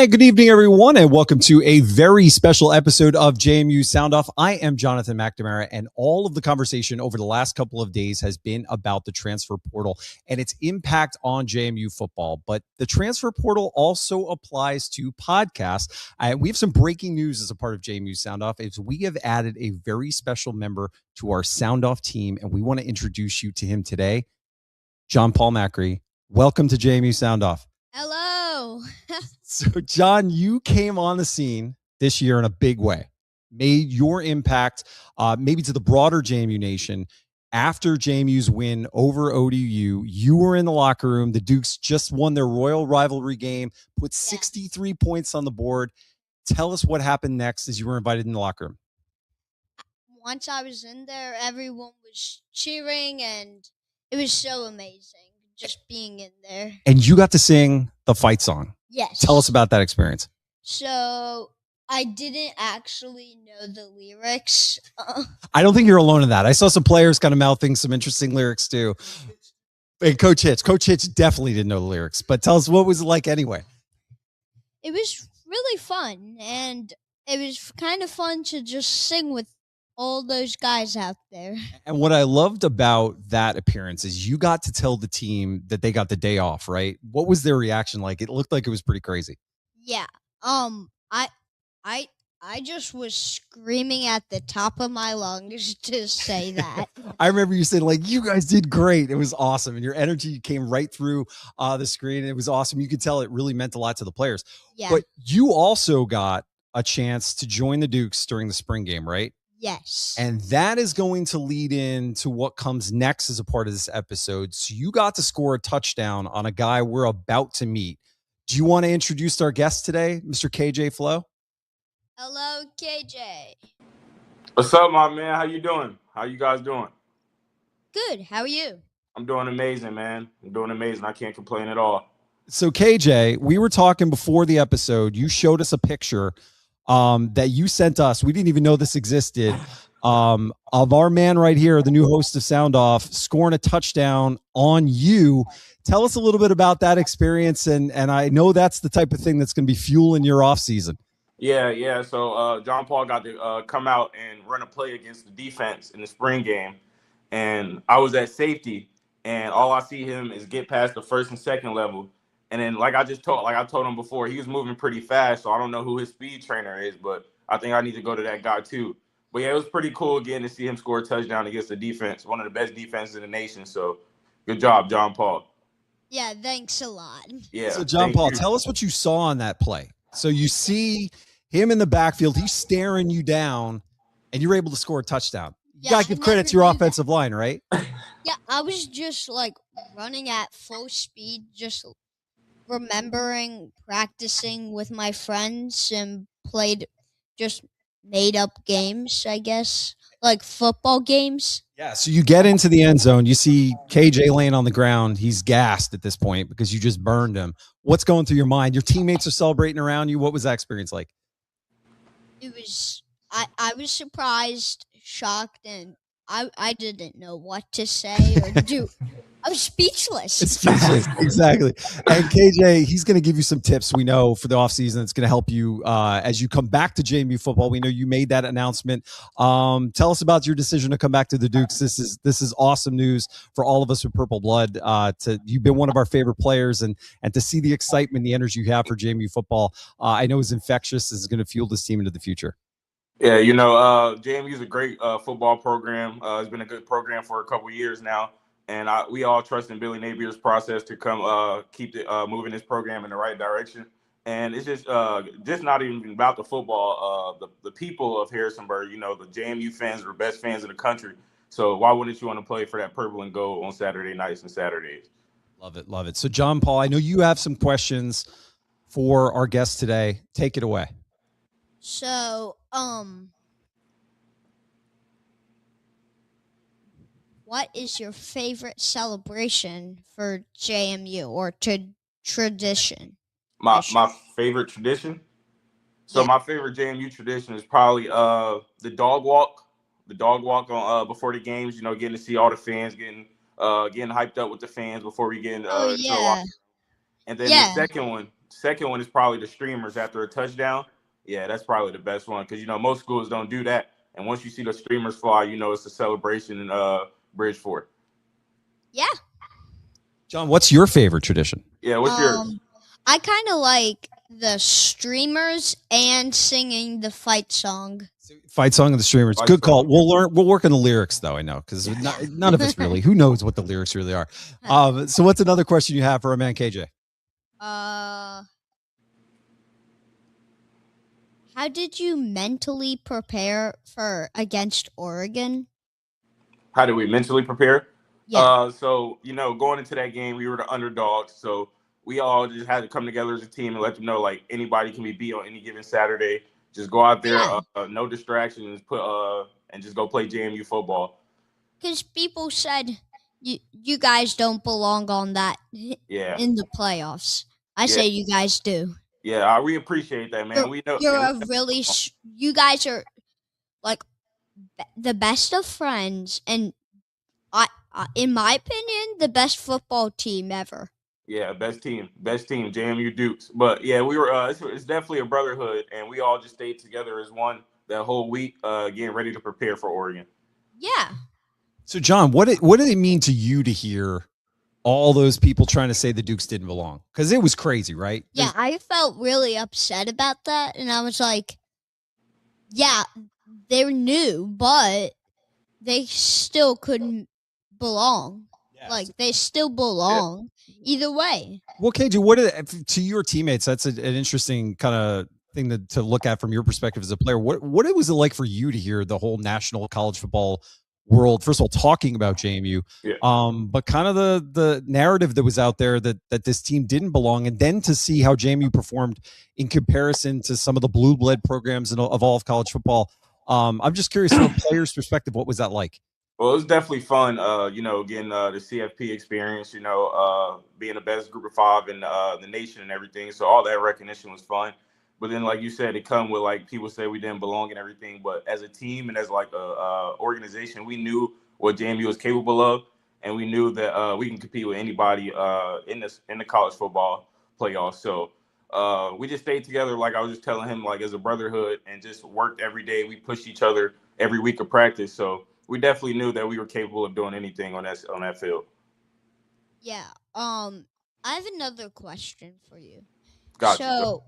And good evening, everyone, and welcome to a very special episode of JMU Sound Off. I am Jonathan McNamara, and all of the conversation over the last couple of days has been about the transfer portal and its impact on JMU football. But the transfer portal also applies to podcasts. We have some breaking news as a part of JMU Sound Off. Is we have added a very special member to our Sound Off team, and we want to introduce you to him today. John Paul Macri, welcome to JMU Sound Off. Hello. So, John, you came on the scene this year in a big way, made your impact maybe to the broader JMU nation. After JMU's win over ODU, you were in the locker room. The Dukes just won their royal rivalry game, put 63 points on the board. Tell us what happened next as you were invited in the locker room. Once I was in there, everyone was cheering, and it was so amazing just being in there. And you got to sing the fight song. Yes. Tell us about that experience. So I didn't actually know the lyrics. I don't think you're alone in that. I saw some players kind of mouthing some interesting lyrics too. And Coach Hitch definitely didn't know the lyrics. But tell us, what was it like anyway? It was really fun, and it was kind of fun to just sing with all those guys out there. And what I loved about that appearance is you got to tell the team that they got the day off, right? What was their reaction like? It looked like it was pretty crazy. Yeah. I just was screaming at the top of my lungs to say that. I remember you saying, like, you guys did great. It was awesome. And your energy came right through the screen. It was awesome. You could tell it really meant a lot to the players. Yeah. But you also got a chance to join the Dukes during the spring game, right? Yes. And that is going to lead into what comes next as a part of this episode. So you got to score a touchdown on a guy we're about to meet. Do you want to introduce our guest today, Mr. KJ Flo? Hello, KJ. What's up, my man? How you doing? How you guys doing? Good. How are you? I'm doing amazing, man. I'm doing amazing. I can't complain at all. So KJ, we were talking before the episode. You showed us a picture that you sent us. We didn't even know this existed. Of our man right here, the new host of Sound Off, scoring a touchdown on you. Tell us a little bit about that experience, and I know that's the type of thing that's going to be fueling your off season. Yeah. So John Paul got to come out and run a play against the defense in the spring game, and I was at safety, and all I see him is get past the first and second level. And then, like I told him before, he was moving pretty fast, so I don't know who his speed trainer is, but I think I need to go to that guy too. But yeah, it was pretty cool again to see him score a touchdown against the defense, one of the best defenses in the nation. So good job, John Paul. Yeah, thanks a lot. Yeah. So John Paul, tell us what you saw on that play. So you see him in the backfield, he's staring you down, and you're able to score a touchdown. You gotta give credit to your offensive line, right? Yeah, I was just like running at full speed, just remembering practicing with my friends and played just made up games, I guess, like football games. Yeah, so you get into the end zone, you see KJ laying on the ground. He's gassed at this point because you just burned him. What's going through your mind? Your teammates are celebrating around you. What was that experience like? It was I was surprised, shocked, and I didn't know what to say or do. I was speechless. It's speechless, exactly. And KJ, he's going to give you some tips, we know, for the offseason. It's going to help you as you come back to JMU football. We know you made that announcement. Tell us about your decision to come back to the Dukes. This is awesome news for all of us with Purple Blood. You've been one of our favorite players, and to see the excitement, the energy you have for JMU football, I know is infectious. This is going to fuel this team into the future. Yeah, JMU is a great football program. It's been a good program for a couple of years now. And we all trust in Billy Napier's process to come keep moving this program in the right direction. And it's just not even about the football. The people of Harrisonburg, the JMU fans are the best fans in the country. So why wouldn't you want to play for that purple and gold on Saturday nights and Saturdays? Love it. So, John Paul, I know you have some questions for our guest today. Take it away. So, what is your favorite celebration for JMU or tradition? My favorite tradition? So my favorite JMU tradition is probably the dog walk. The dog walk on before the games, getting to see all the fans, getting hyped up with the fans before we get in. Oh, yeah. And then the second one is probably the streamers after a touchdown. Yeah, that's probably the best one because most schools don't do that. And once you see the streamers fly, it's a celebration in Bridgeport. Yeah. John, what's your favorite tradition? Yeah, what's yours? I kind of like the streamers and singing the fight song. Fight song of the streamers. Fight Good call. song. We'll work on the lyrics though. I know because none of us really. Who knows what the lyrics really are? So what's another question you have for our man KJ? How did you mentally prepare for against Oregon? How did we mentally prepare? Yeah. So going into that game, we were the underdogs. So we all just had to come together as a team and let them know like anybody can be beat on any given Saturday. Just go out there, no distractions, and just go play JMU football. Because people said you guys don't belong on that. Yeah. In the playoffs, I say you guys do. Yeah, we appreciate that, man. We know you guys are like the best of friends, and in my opinion, the best football team ever. Yeah, best team, JMU Dukes. But yeah, we were. It's definitely a brotherhood, and we all just stayed together as one that whole week, getting ready to prepare for Oregon. Yeah. So, John, what did it mean to you to hear all those people trying to say the Dukes didn't belong? Because it was crazy, right? Yeah, I felt really upset about that, and I was like, yeah, they're new, but they still couldn't belong. Yeah, like they still belong either way. Well, KJ, to your teammates? That's an interesting kind of thing to look at from your perspective as a player. What was it like for you to hear the whole national college football world, first of all, talking about JMU, but kind of the narrative that was out there that this team didn't belong, and then to see how JMU performed in comparison to some of the blue blood programs of all of college football. I'm just curious from a player's perspective, what was that like? Well, it was definitely fun, getting the CFP experience, being the best group of five in the nation and everything. So all that recognition was fun. But then, like you said, it come with like people say we didn't belong and everything. But as a team and as like a organization, we knew what JMU was capable of, and we knew that we can compete with anybody in the college football playoffs. So we just stayed together, like I was just telling him, like as a brotherhood, and just worked every day. We pushed each other every week of practice. So we definitely knew that we were capable of doing anything on that field. Yeah. I have another question for you. Gotcha. So,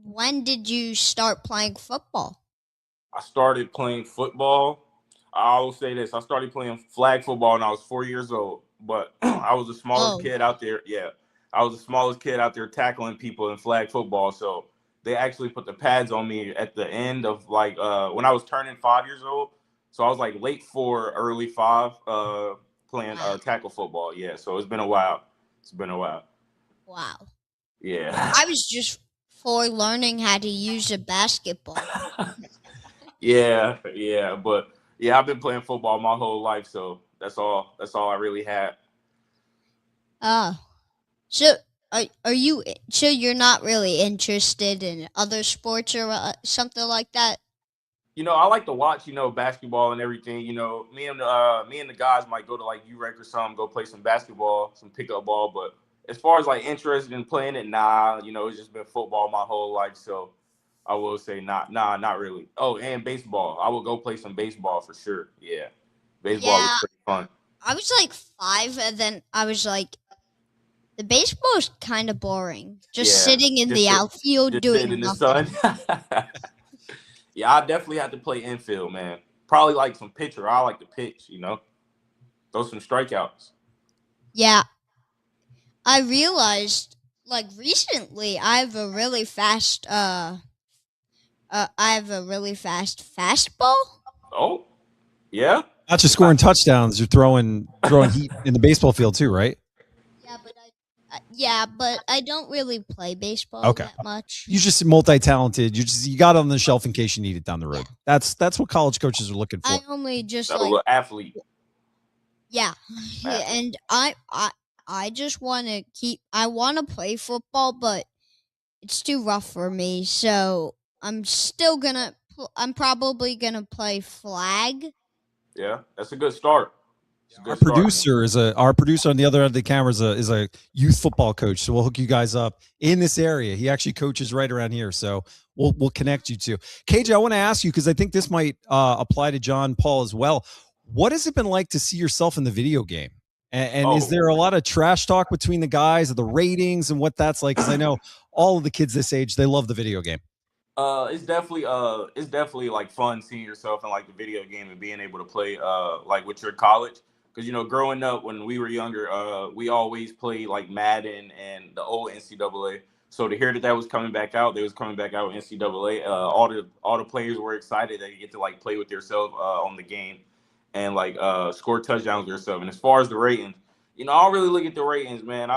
when did you start playing football? I started playing football. I will say this: I started playing flag football when I was 4 years old. But I was the smallest kid out there. Yeah, I was the smallest kid out there tackling people in flag football. So they actually put the pads on me at the end of like when I was turning 5 years old. So I was like late 4, early 5, playing tackle football. Yeah, so it's been a while. Wow. Yeah. I was just learning how to use a basketball. Yeah, but I've been playing football my whole life, so that's all I really had. So are you? So you're not really interested in other sports or something like that? I like to watch, basketball and everything. Me and the guys might go to like UREC or something, go play some basketball, some pickup ball. But as far as like interested in playing it, nah. It's just been football my whole life, so I will say not really. Oh, and baseball. I will go play some baseball for sure. Yeah, baseball is pretty fun. I was like 5, and then I was like, the baseball is kind of boring. Just sitting in the outfield doing in the nothing. sun. Yeah, I definitely have to play infield, man. Probably like some pitcher. I like to pitch, throw some strikeouts. Yeah. I realized, like, recently I have a really fast fastball. Oh, yeah? Not just scoring touchdowns, you're throwing heat in the baseball field too, right? Yeah, but I don't really play baseball that much. You're just multi-talented. You got it on the shelf in case you need it down the road. That's what college coaches are looking for. I only just athlete. Yeah, and I just want to play football, but it's too rough for me. So I'm probably gonna play flag. Yeah, that's a good start. It's a good Our start, man. producer on the other end of the camera is a youth football coach. So we'll hook you guys up in this area. He actually coaches right around here. So we'll connect you to KJ. I want to ask you, because I think this might apply to John Paul as well. What has it been like to see yourself in the video game? And is there a lot of trash talk between the guys of the ratings and what that's like? Because I know all of the kids this age, they love the video game. It's definitely like fun seeing yourself in like the video game and being able to play like with your college. Because growing up when we were younger, we always played like Madden and the old NCAA. So to hear that was coming back out, they was coming back out with NCAA. All the players were excited that you get to like play with yourself on the game and like score touchdowns with yourself. And as far as the ratings, I don't really look at the ratings, man.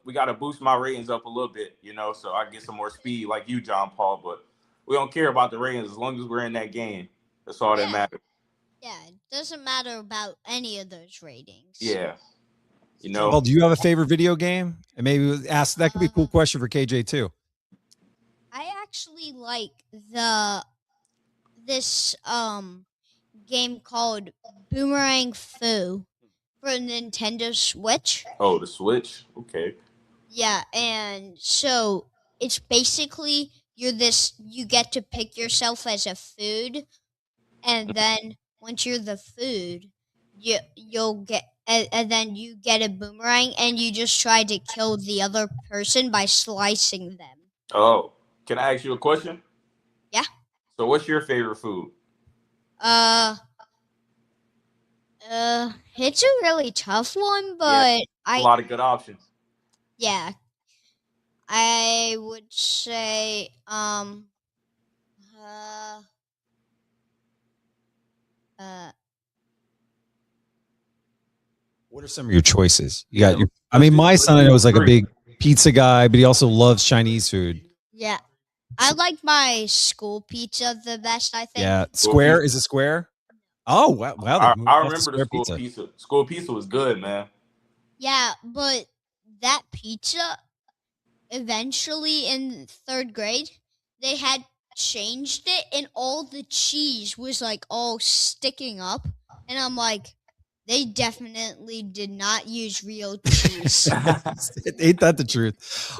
We got to boost my ratings up a little bit, so I get some more speed like you, John Paul. But we don't care about the ratings as long as we're in that game. That's all that matters. Yeah, it doesn't matter about any of those ratings. Yeah. Well, do you have a favorite video game? And maybe ask, that could be a cool question for KJ too. I actually like this game called Boomerang Fu for Nintendo Switch. Oh, the Switch? Okay. Yeah, and so it's basically you get to pick yourself as a food, and then once you're the food, you'll get and then you get a boomerang and you just try to kill the other person by slicing them. Oh, can I ask you a question? Yeah. So what's your favorite food? It's a really tough one, but a lot of good options. Yeah. I would say what are some of your choices? You got my son, I know, is like a big pizza guy, but he also loves Chinese food. Yeah. I like my school pizza the best, I think. Yeah. Square? Is it square? Oh, wow. I remember the school pizza. School pizza was good, man. Yeah, but that pizza, eventually in 3rd grade, they had changed it and all the cheese was like all sticking up. And I'm like, they definitely did not use real cheese. Ain't that the truth?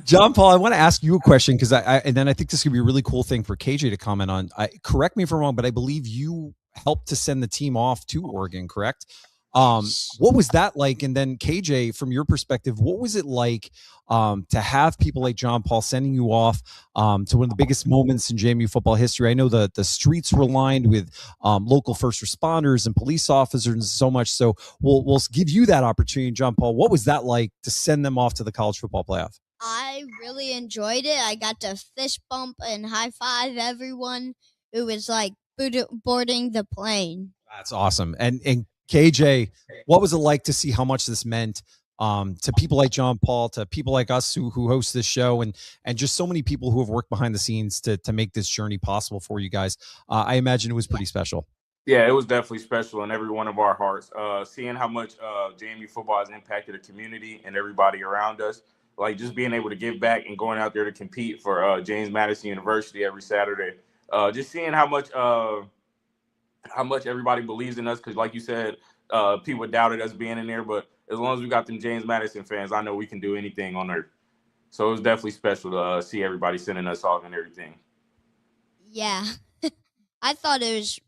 John Paul, I want to ask you a question because and then I think this could be a really cool thing for KJ to comment on. Correct me if I'm wrong, but I believe you helped to send the team off to Oregon, correct? What was that like? And then KJ, from your perspective, what was it like to have people like John Paul sending you off to one of the biggest moments in JMU football history? I know the streets were lined with local first responders and police officers and so much. So we'll give you that opportunity, John Paul. What was that like to send them off to the college football playoff? I really enjoyed it. I got to fist bump and high five everyone. It was like boarding the plane. That's awesome. And KJ, what was it like to see how much this meant to people like John Paul, to people like us who host this show, and just so many people who have worked behind the scenes to make this journey possible for you guys? I imagine it was pretty special. Yeah, it was definitely special in every one of our hearts. Seeing how much JMU football has impacted the community and everybody around us. Like just being able to give back and going out there to compete for James Madison University every Saturday. Just seeing how much everybody believes in us, because like you said, people doubted us being in there, but as long as we got them James Madison fans, I know we can do anything on earth. So it was definitely special to see everybody sending us off and everything. Yeah. I thought it was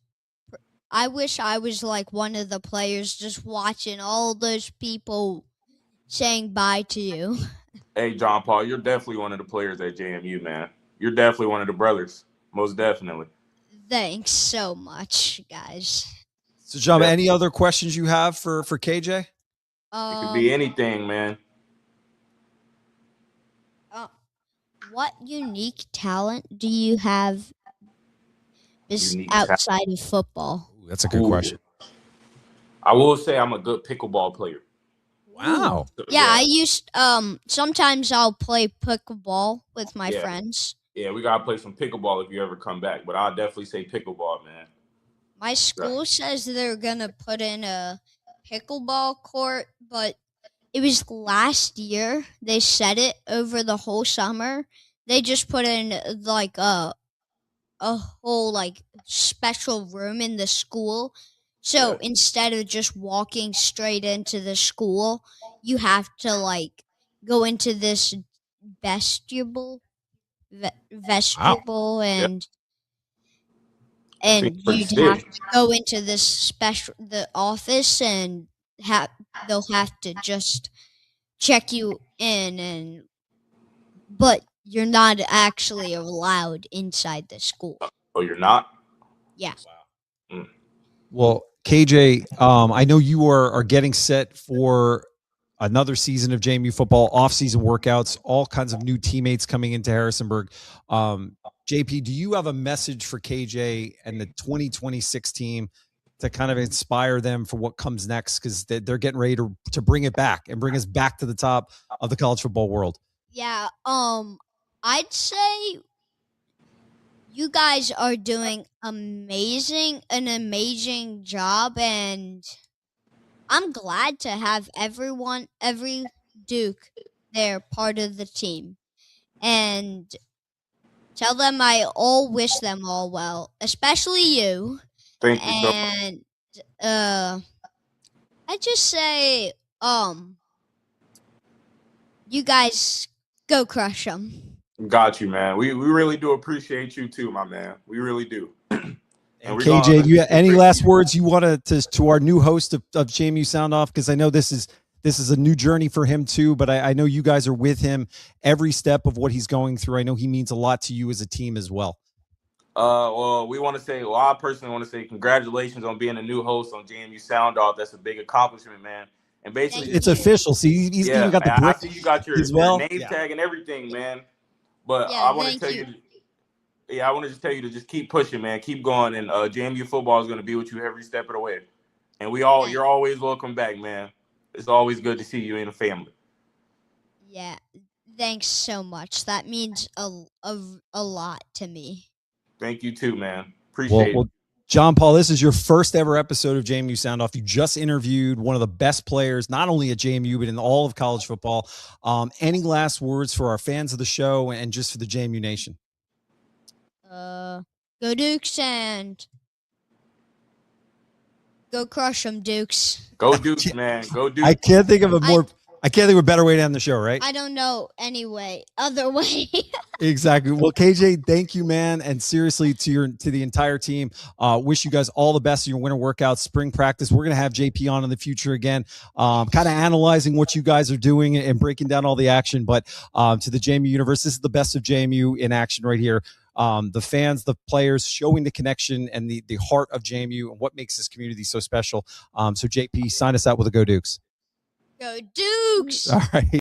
I wish I was like one of the players just watching all those people saying bye to you. Hey, John Paul, you're definitely one of the players at JMU, man. You're definitely one of the brothers, most definitely. Thanks so much, guys. So, John, any other questions you have for KJ? It could be anything, man. What unique talent do you have outside of football? Ooh, that's a good question. I will say I'm a good pickleball player. Wow. Yeah, I used sometimes I'll play pickleball with my friends. Yeah, we gotta play some pickleball if you ever come back. But I'll definitely say pickleball, man. My school says they're gonna put in a pickleball court, but it was last year. They said it over the whole summer. They just put in like a whole like special room in the school, So instead of just walking straight into the school, you have to like go into this vestibule, vestibule, and Seems pretty you'd have sick. to go into this the office, and they'll have to just check you in, and but you're not actually allowed inside the school. Oh, you're not? Yeah. Mm. Well, KJ, I know you are getting set for another season of JMU football, off-season workouts, all kinds of new teammates coming into Harrisonburg. JP, do you have a message for KJ and the 2026 team to kind of inspire them for what comes next? Because they're getting ready to bring it back and bring us back to the top of the college football world. Yeah. I'd say you guys are doing an amazing job, and I'm glad to have every Duke there part of the team. And tell them I all wish them all well, especially you. Thank you so much. And I just say, you guys go crush them. Got you, man. We really do appreciate you too, my man. We really do. And KJ, do you have any last words you want to our new host of JMU Sound Off? Because I know this is a new journey for him too, but I know you guys are with him every step of what he's going through. I know he means a lot to you as a team as well. Well, I personally want to say congratulations on being a new host on JMU Sound Off. That's a big accomplishment, man. And basically, it's official. See, he's even got the brick. I see you got your name tag and everything, man. But I want to tell you. Yeah, I want to just tell you to just keep pushing, man. Keep going, and JMU football is going to be with you every step of the way. And you're always welcome back, man. It's always good to see you in the family. Yeah, thanks so much. That means a lot to me. Thank you too, man. Appreciate it. John Paul, this is your first ever episode of JMU Sound Off. You just interviewed one of the best players, not only at JMU, but in all of college football. Any last words for our fans of the show and just for the JMU Nation? Go Dukes and go crush them, Dukes. Go Dukes, man. Go Dukes. I can't think of a better way to end the show, right? I don't know other way. Exactly. Well, KJ, thank you, man. And seriously, to the entire team, wish you guys all the best in your winter workouts, spring practice. We're going to have JP on in the future again, kind of analyzing what you guys are doing and breaking down all the action. But to the JMU universe, this is the best of JMU in action right here. The fans, the players showing the connection and the heart of JMU and what makes this community so special. So JP, sign us out with a Go Dukes. Go Dukes. All right.